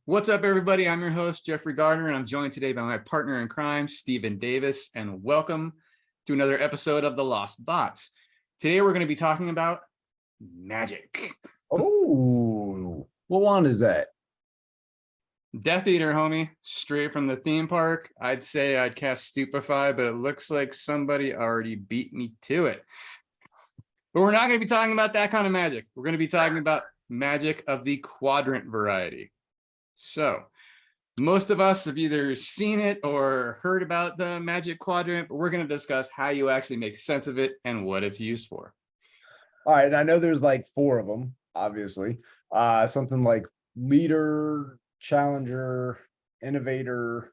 What's up, everybody? I'm your host, Jeffrey Gartner, and I'm joined today by my partner in crime, Stephen Davis, and welcome to another episode of The Lost Bots. Today, we're going to be talking about magic. Oh, what one is that? Death Eater, homie, straight from the theme park. I'd say I'd cast Stupefy, but it looks like somebody already beat me to it. But we're not going to be talking about that kind of magic. We're going to be talking about magic of the quadrant variety. So most of us have either seen it or heard about the Magic Quadrant, but we're going to discuss how you actually make sense of it and what it's used for. All right, I know there's like 4 of them, obviously. Something like leader, challenger, innovator.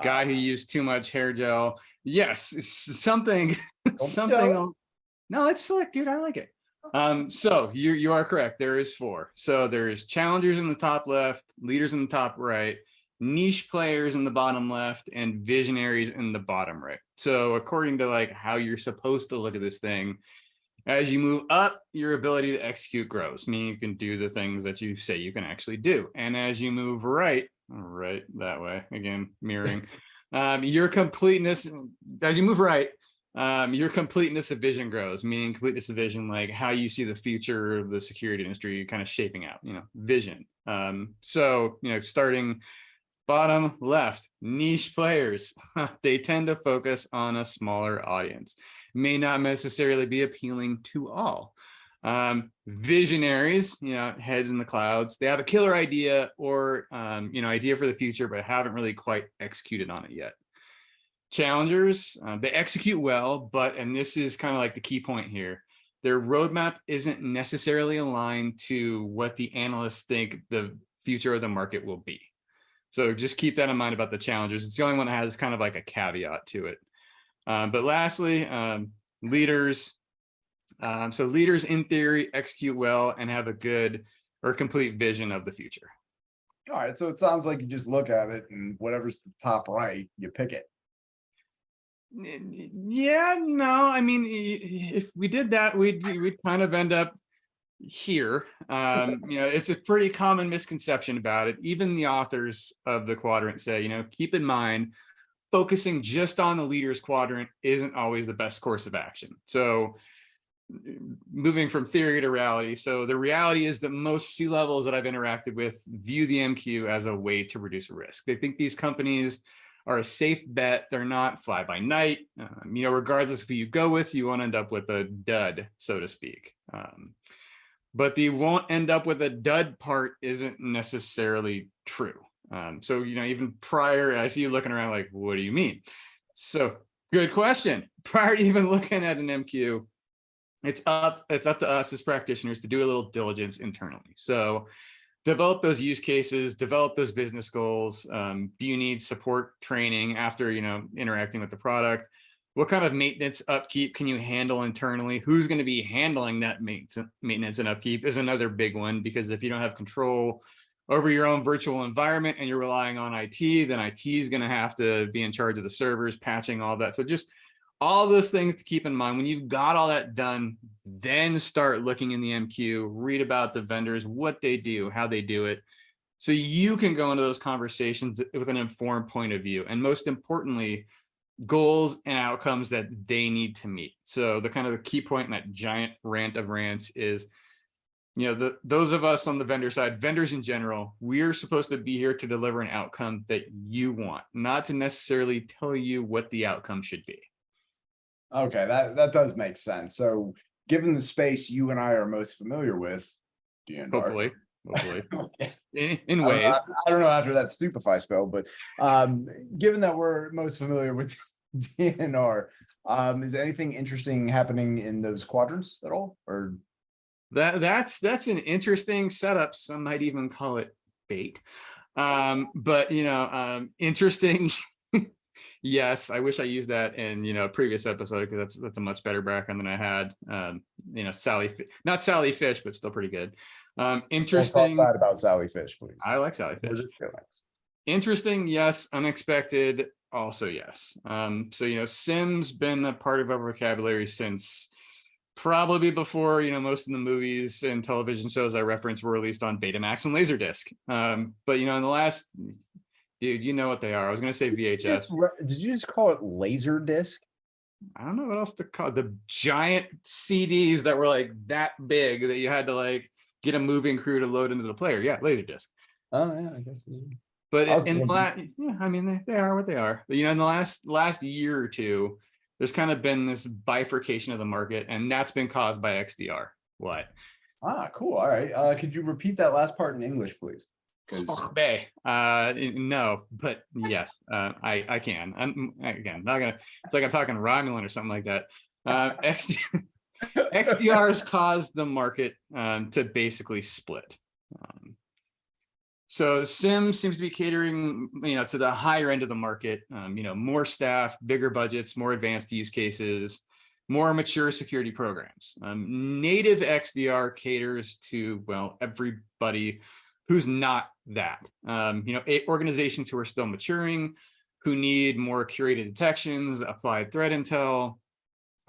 Guy who used too much hair gel. Yes, something. No, it's slick, dude. I like it. So you are correct. There is 4. So there's challengers in the top left, leaders in the top right, niche players in the bottom left, and visionaries in the bottom right. So according to like how you're supposed to look at this thing, as you move up, your ability to execute grows, meaning you can do the things that you say you can actually do. And as you move right that way, again, mirroring, your completeness, as you move right, your completeness of vision grows, meaning completeness of vision, like how you see the future of the security industry kind of shaping out, vision. So, starting bottom left, niche players, they tend to focus on a smaller audience, may not necessarily be appealing to all. Visionaries, heads in the clouds, they have a killer idea or, idea for the future, but haven't really quite executed on it yet. Challengers, they execute well, but, and this is kind of like the key point here, their roadmap isn't necessarily aligned to what the analysts think the future of the market will be. So just keep that in mind about the challengers. It's the only one that has kind of like a caveat to it. But lastly, leaders. So leaders in theory execute well and have a good or complete vision of the future. All right, so it sounds like you just look at it and whatever's the top right, you pick it. Yeah, no, I mean, if we did that, we'd kind of end up here. It's a pretty common misconception about it. Even the authors of the quadrant say, keep in mind, focusing just on the leaders quadrant isn't always the best course of action. So moving from theory to reality. So the reality is that most C-levels that I've interacted with view the MQ as a way to reduce risk. They think these companies are a safe bet. They're not fly by night. Regardless of who you go with, you won't end up with a dud, so to speak. But the won't end up with a dud part isn't necessarily true. So, even prior, I see you looking around like, what do you mean? So good question. Prior to even looking at an MQ, it's up to us as practitioners to do a little diligence internally. So develop those use cases, develop those business goals. Do you need support training after, interacting with the product? What kind of maintenance upkeep can you handle internally? Who's going to be handling that maintenance and upkeep is another big one, because if you don't have control over your own virtual environment and you're relying on IT, then IT is going to have to be in charge of the servers, patching, all that. So just all those things to keep in mind. When you've got all that done, then start looking in the MQ, read about the vendors, what they do, how they do it, so you can go into those conversations with an informed point of view. And most importantly, goals and outcomes that they need to meet. So the kind of the key point in that giant rant of rants is, those of us on the vendor side, vendors in general, we're supposed to be here to deliver an outcome that you want, not to necessarily tell you what the outcome should be. Okay, that does make sense. So given the space you and I are most familiar with, DNR, hopefully okay. in ways. I don't know after that Stupefy spell, but given that we're most familiar with DNR, is anything interesting happening in those quadrants at all? Or that's an interesting setup. Some might even call it bait. But interesting. Yes, I wish I used that in a previous episode, because that's a much better background than I had. Not Sally Fish, but still pretty good. Interesting. Don't talk bad about Sally Fish, please. I like Sally Fish. Interesting, yes. Unexpected, also yes. So Sim's been a part of our vocabulary since probably before, most of the movies and television shows I reference were released on Betamax and Laserdisc. But in the last, dude, you know what they are. I was gonna say VHS. Did you just call it laser disc? I don't know what else to call it. The giant CDs that were like that big that you had to like get a moving crew to load into the player. Yeah, Laserdisc. Oh yeah, I guess. But I was in the thinking- last, yeah, I mean they are what they are. But in the last year or two, there's kind of been this bifurcation of the market, and that's been caused by XDR. What? Cool. All right. Could you repeat that last part in English, please? No, but yes, I can. I'm again not gonna. It's like I'm talking Romulan or something like that. XDR has caused the market to basically split. So SIM seems to be catering, to the higher end of the market. More staff, bigger budgets, more advanced use cases, more mature security programs. Native XDR caters to, well, everybody who's not that. Organizations who are still maturing, who need more curated detections, applied threat intel,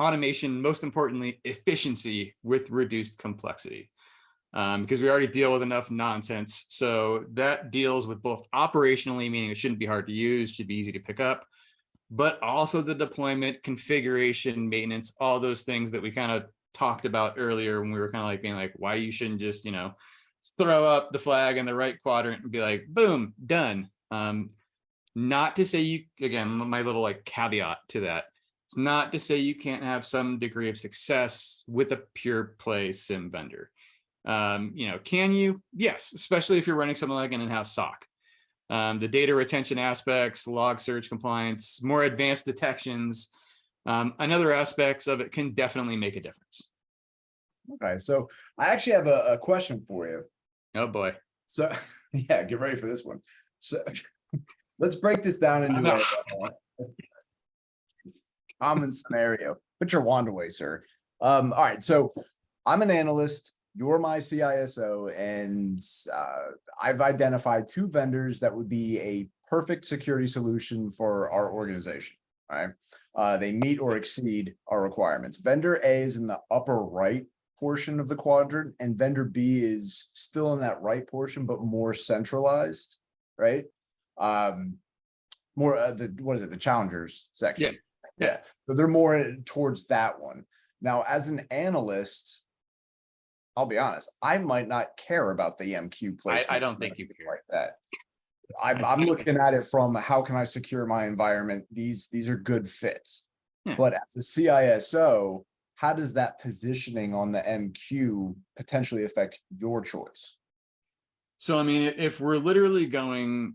automation, most importantly, efficiency with reduced complexity. Because we already deal with enough nonsense. So that deals with both operationally, meaning it shouldn't be hard to use, should be easy to pick up, but also the deployment, configuration, maintenance, all those things that we kind of talked about earlier when we were kind of like being like, why you shouldn't just, throw up the flag in the right quadrant and be like, boom, done. Not to say you, again, my little like caveat to that. It's not to say you can't have some degree of success with a pure play SIM vendor. Can you? Yes, especially if you're running something like an in-house SOC. The data retention aspects, log search compliance, more advanced detections, and other aspects of it can definitely make a difference. Okay, so I actually have a question for you. Oh boy. So yeah, get ready for this one. So let's break this down into a common scenario. Put your wand away, sir. All right, so I'm an analyst. You're my CISO, and I've identified two vendors that would be a perfect security solution for our organization. Right? They meet or exceed our requirements. Vendor A is in the upper right portion of the quadrant, and vendor B is still in that right portion, but more centralized, right? More the challengers section. Yeah. So they're more towards that one. Now, as an analyst, I'll be honest, I might not care about the MQ placement. I don't think you care like that. I'm looking at it from how can I secure my environment? These are good fits. Yeah. But as a CISO, how does that positioning on the MQ potentially affect your choice? So, I mean, if we're literally going,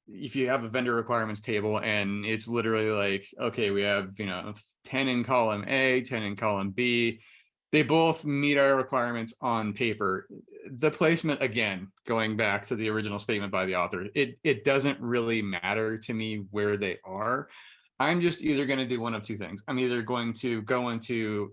if you have a vendor requirements table and it's literally like, okay, we have, 10 in column A, 10 in column B, they both meet our requirements on paper. The placement, again, going back to the original statement by the author, it doesn't really matter to me where they are. I'm just either going to do one of two things. I'm either going to go into,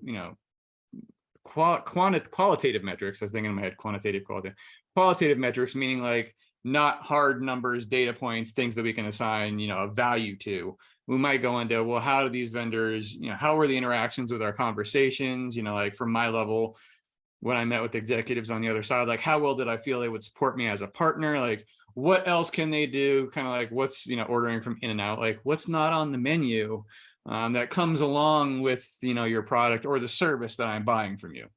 qualitative metrics. I was thinking in my head, qualitative metrics, meaning like not hard numbers, data points, things that we can assign, a value to. We might go into, well, how do these vendors, how were the interactions with our conversations? Like from my level, when I met with executives on the other side, like how well did I feel they would support me as a partner? Like what else can they do? Kind of like what's, ordering from in and out, like what's not on the menu that comes along with, your product or the service that I'm buying from you.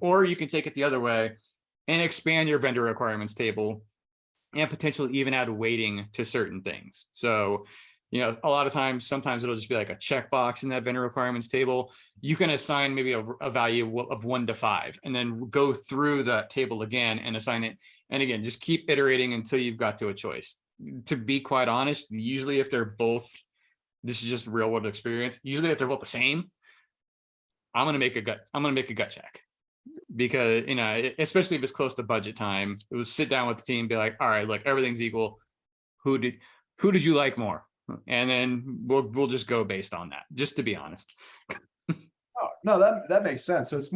Or you can take it the other way and expand your vendor requirements table and potentially even add weighting to certain things. So, a lot of times, sometimes it'll just be like a checkbox in that vendor requirements table. You can assign maybe a value of 1 to 5, and then go through that table again and assign it. And again, just keep iterating until you've got to a choice. To be quite honest, usually if they're both, this is just real world experience. Usually if they're both the same, I'm gonna make a gut check, because especially if it's close to budget time, it was sit down with the team, be like, all right, look, everything's equal. Who did you like more? And then we'll just go based on that, just to be honest. Oh, no, that makes sense. So it's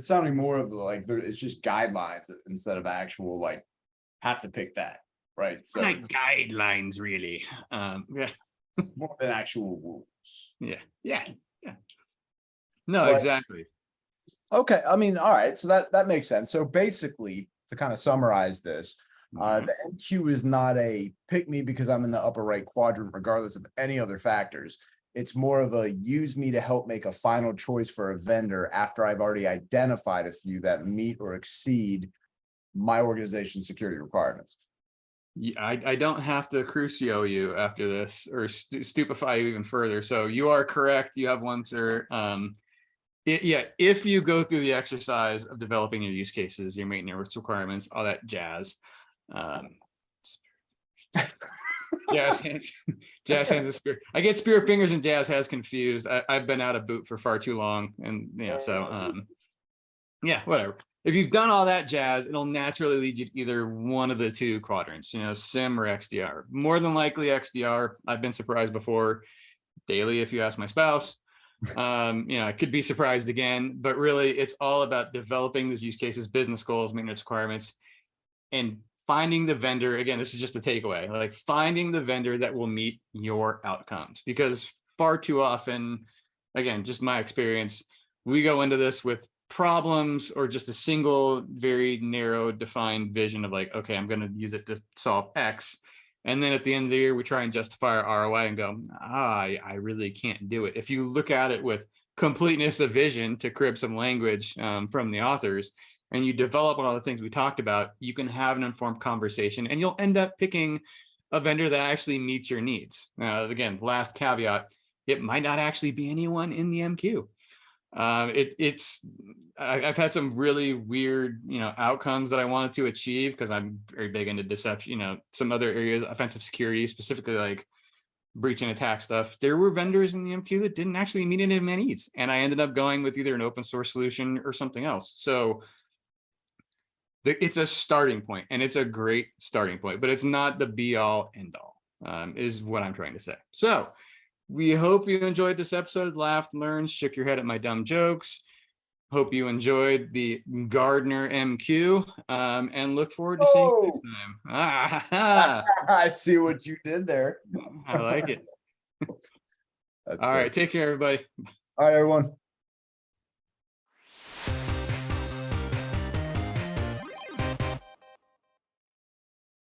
sounding more of like it's just guidelines instead of actual like have to pick that, right? So Like guidelines, really. Yeah. More than actual rules. Yeah. No, But- exactly. Okay, I mean, all right, so that makes sense. So basically, to kind of summarize this, Mhm. the MQ is not a pick me because I'm in the upper right quadrant, regardless of any other factors. It's more of a use me to help make a final choice for a vendor after I've already identified a few that meet or exceed my organization's security requirements. Yeah, I don't have to crucio you after this or stupefy you even further. So you are correct. You have one, sir. Yeah, if you go through the exercise of developing your use cases, your maintenance requirements, all that jazz. Um, jazz hands, jazz hands and spirit. I get spirit fingers and jazz has confused. I've been out of boot for far too long, and so yeah, whatever. If you've done all that jazz, it'll naturally lead you to either one of the two quadrants, SIM or XDR. More than likely XDR. I've been surprised before, daily if you ask my spouse. I could be surprised again, but really it's all about developing these use cases, business goals, maintenance requirements, and finding the vendor. Again, this is just a takeaway, like finding the vendor that will meet your outcomes, because far too often, again, just my experience, we go into this with problems or just a single very narrow defined vision of like, okay, I'm going to use it to solve X. And then at the end of the year, we try and justify our ROI and go, I really can't do it. If you look at it with completeness of vision, to crib some language from the authors, and you develop all the things we talked about, you can have an informed conversation and you'll end up picking a vendor that actually meets your needs. Again, last caveat, it might not actually be anyone in the MQ. I've had some really weird, outcomes that I wanted to achieve because I'm very big into deception, some other areas, offensive security, specifically like breach and attack stuff. There were vendors in the MQ that didn't actually meet any of my needs. And I ended up going with either an open source solution or something else. So it's a starting point, and it's a great starting point, but it's not the be all end all, is what I'm trying to say. So we hope you enjoyed this episode, laughed, learned, shook your head at my dumb jokes. Hope you enjoyed the Gartner MQ, and look forward to seeing you Oh, next time. Ah, I see what you did there. I like it. That's All so. right, take care, everybody. All right, everyone.